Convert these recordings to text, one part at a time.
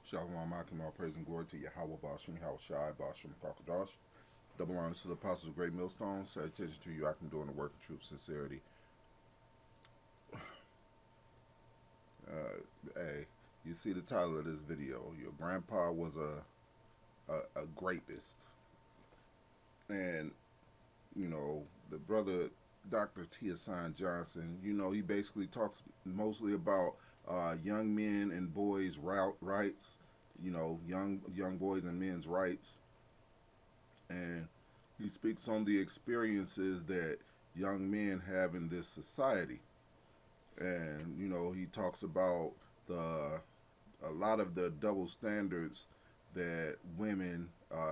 Shalom, Akim, all praise and glory to Yahweh Bashim, Yahweh Shai, Bashim, Kakadash. Double honors to the apostles of Great Millstone. Salutation to you, Akim, doing the work of truth, sincerity. Hey, you see the title of this video. Your grandpa was a grapist. And, the brother, Dr. Esau Johnson, he basically talks mostly about young men and boys' rights, young boys and men's rights, and he speaks on the experiences that young men have in this society, and he talks about a lot of the double standards that women,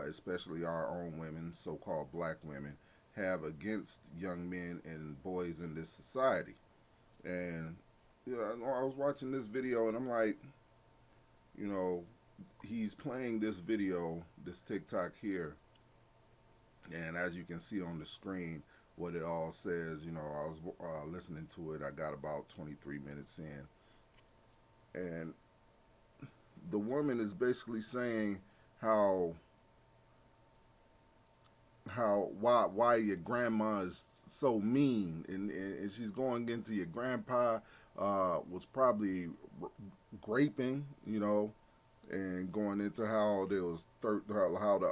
especially our own women, so-called black women, have against young men and boys in this society. And I was watching this video and I'm like, he's playing this video, this TikTok here, and as you can see on the screen, what it all says. I was listening to it. I got about 23 minutes in, and the woman is basically saying why your grandma is so mean, and she's going into your grandpa was probably graping, and going into how there was how the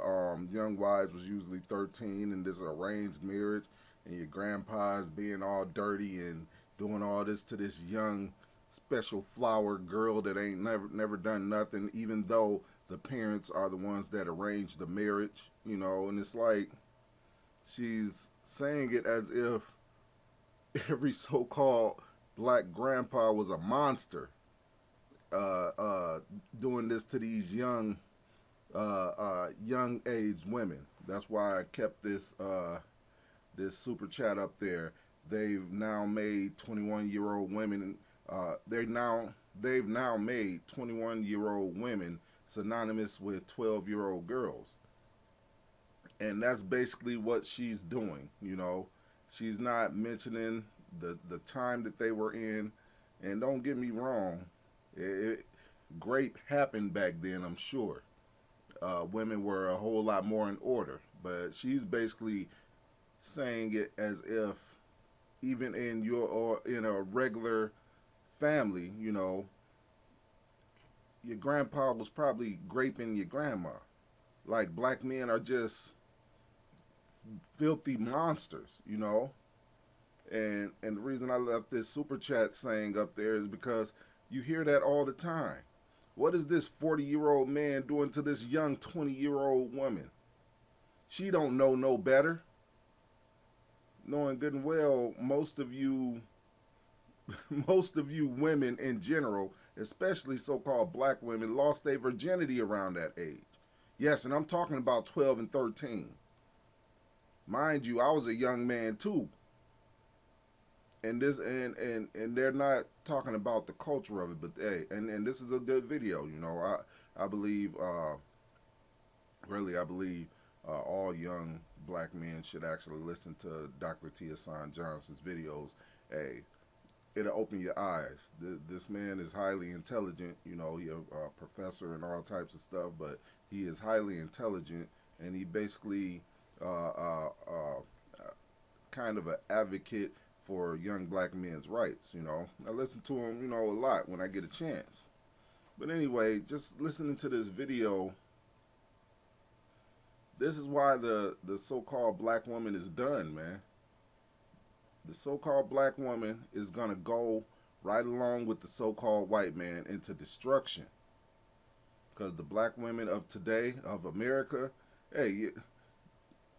young wives was usually 13, and this arranged marriage, and your grandpa is being all dirty and doing all this to this young special flower girl that ain't never done nothing, even though the parents are the ones that arranged the marriage, and it's like she's saying it as if every so-called black grandpa was a monster, doing this to these young age women. That's why I kept this super chat up there. They've now made 21-year-old women. They've now made 21-year-old women synonymous with 12-year-old girls, and that's basically what she's doing. She's not mentioning the time that they were in, and don't get me wrong, grape happened back then, I'm sure. Women were a whole lot more in order, but she's basically saying it as if even in a regular family, your grandpa was probably graping your grandma. Like, black men are just filthy monsters, And the reason I left this super chat saying up there is because you hear that all the time. What is this 40-year-old man doing to this young 20-year-old woman? She don't know no better. Knowing good and well, most of you women in general, especially so-called black women, lost their virginity around that age. Yes, and I'm talking about 12 and 13. Mind you, I was a young man too. And this and they're not talking about the culture of it, but hey, and this is a good video. I believe really I believe all young black men should actually listen to Dr. Esau Johnson's videos. Hey, it'll open your eyes. This man is highly intelligent. He a professor and all types of stuff, but he is highly intelligent, and he basically kind of an advocate for young black men's rights. I listen to him, a lot when I get a chance. But anyway, just listening to this video, this is why the so-called black woman is done, man. The so-called black woman is going to go right along with the so-called white man into destruction. Because the black women of today, of America, hey,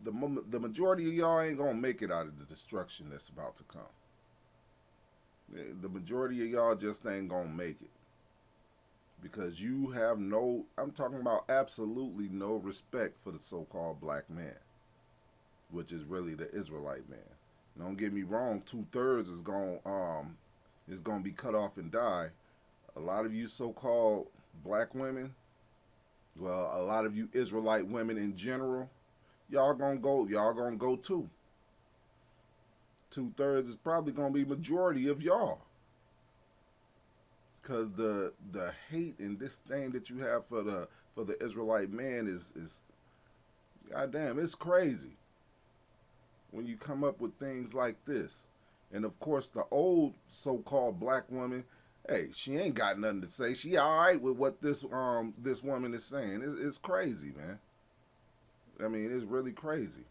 the majority of y'all ain't going to make it out of the destruction that's about to come. The majority of y'all just ain't going to make it. Because you have I'm talking about absolutely no respect for the so-called black man, which is really the Israelite man. Don't get me wrong, 2/3 is going to be cut off and die. A lot of you so-called black women, well, a lot of you Israelite women in general, y'all gonna go too. 2/3 is probably gonna be majority of y'all, Cause the hate and disdain that you have for the Israelite man is goddamn, it's crazy when you come up with things like this. And of course, the old so-called black woman, hey, she ain't got nothing to say. She all right with what this woman is saying. It's crazy, man. I mean, it's really crazy.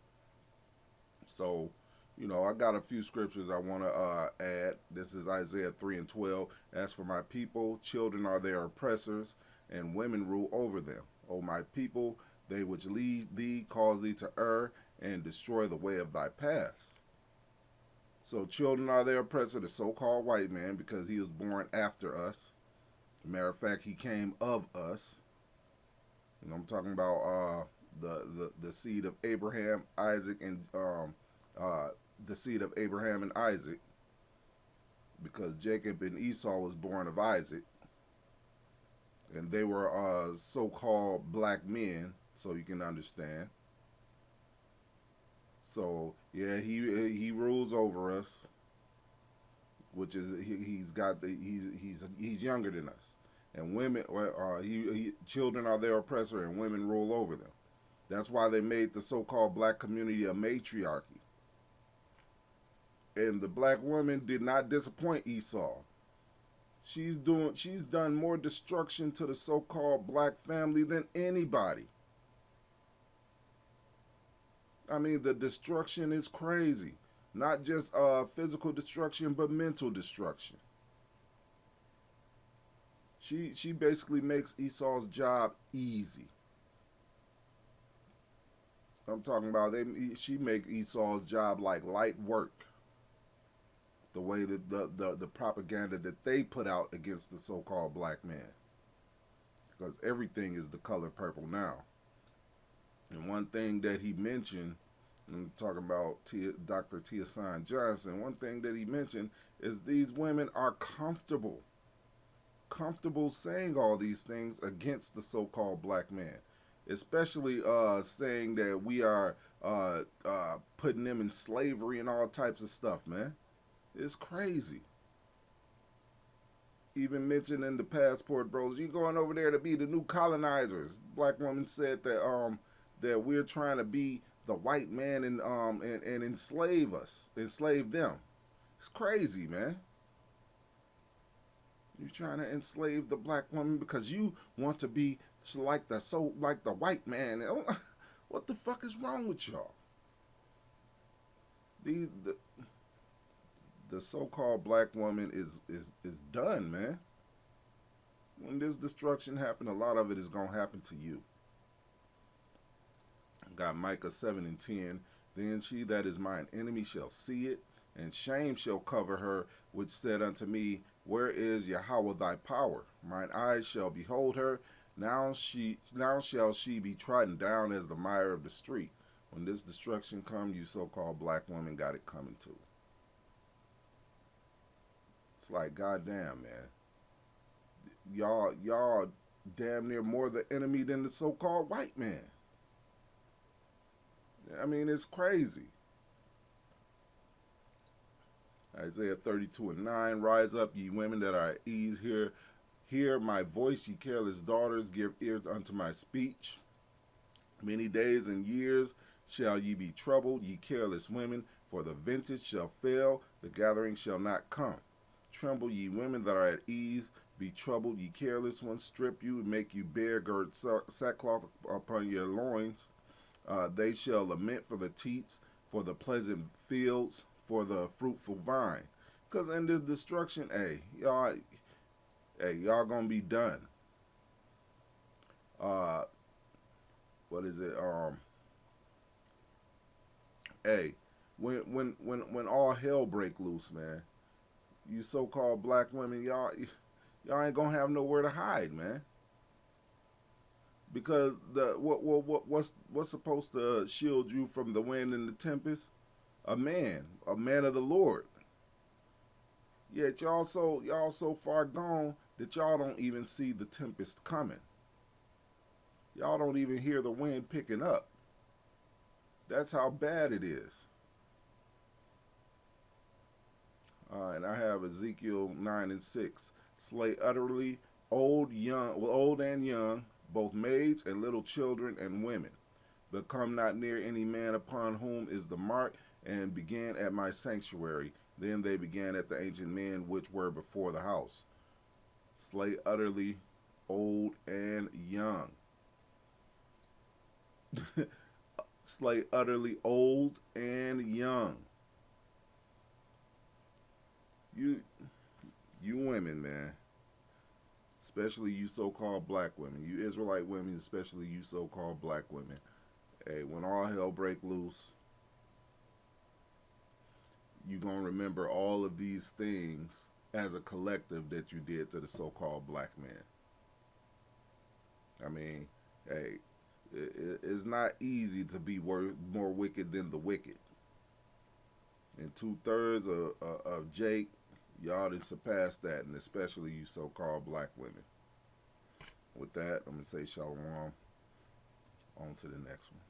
So, I got a few scriptures I want to add. This is Isaiah 3:12. As for my people, children are their oppressors, and women rule over them. O my people, they which lead thee cause thee to err, and destroy the way of thy paths. So children are their oppressor, the so-called white man, because he was born after us. Matter of fact, he came of us. I'm talking about the seed of Abraham, Isaac, and the seed of Abraham and Isaac, because Jacob and Esau was born of Isaac, and they were so-called black men, so you can understand. So yeah, he rules over us, which is he's younger than us, and women children are their oppressor, and women rule over them. That's why they made the so-called black community a matriarchy. And the black woman did not disappoint Esau. She's done more destruction to the so-called black family than anybody. I mean, the destruction is crazy. Not just physical destruction, but mental destruction. She basically makes Esau's job easy. I'm talking about she make Esau's job like light work. The way that the propaganda that they put out against the so-called black man, because everything is the color purple now. And one thing that he mentioned, I'm talking about Dr. Tiasan Johnson, one thing that he mentioned is these women are comfortable saying all these things against the so-called black man, especially saying that we are putting them in slavery and all types of stuff, man. It's crazy. Even mentioned in the Passport Bros, you going over there to be the new colonizers. Black woman said that that we're trying to be the white man and enslave them. It's crazy, man. You're trying to enslave the black woman because you want to be like the white man. What the fuck is wrong with y'all? The so-called black woman is done, man. When this destruction happen, a lot of it is gonna happen to you. Got Micah 7:10. Then she that is mine enemy shall see it, and shame shall cover her, which said unto me, where is Yahweh thy power? Mine eyes shall behold her. Now shall she be trodden down as the mire of the street. When this destruction come, you so-called black woman got it coming too. It's like, goddamn, man. Y'all damn near more the enemy than the so-called white man. I mean, it's crazy. Isaiah 32:9, rise up, ye women that are at ease, hear my voice, ye careless daughters, give ear unto my speech. Many days and years shall ye be troubled, ye careless women, for the vintage shall fail, the gathering shall not come. Tremble, ye women that are at ease, be troubled, ye careless ones, strip you, make you bare, gird sackcloth upon your loins. They shall lament for the teats, for the pleasant fields, for the fruitful vine. Because in this destruction, y'all gonna be done. What is it? When all hell break loose, man, you so-called black women, y'all ain't gonna have nowhere to hide, man. Because what's supposed to shield you from the wind and the tempest? A man of the Lord. Yet y'all so far gone that y'all don't even see the tempest coming. Y'all don't even hear the wind picking up. That's how bad it is. And I have Ezekiel 9:6. Slay utterly old and young, both maids and little children and women. But come not near any man upon whom is the mark, and began at my sanctuary. Then they began at the ancient men which were before the house. Slay utterly old and young. Slay utterly old and young. You you women, man. Especially you so-called black women. You Israelite women, especially you so-called black women. Hey, when all hell break loose, you gonna remember all of these things as a collective that you did to the so-called black man. I mean, hey, it's not easy to be more wicked than the wicked. And 2/3 of Jake, y'all done surpassed that, and especially you so-called black women. With that, I'm gonna say shalom. On to the next one.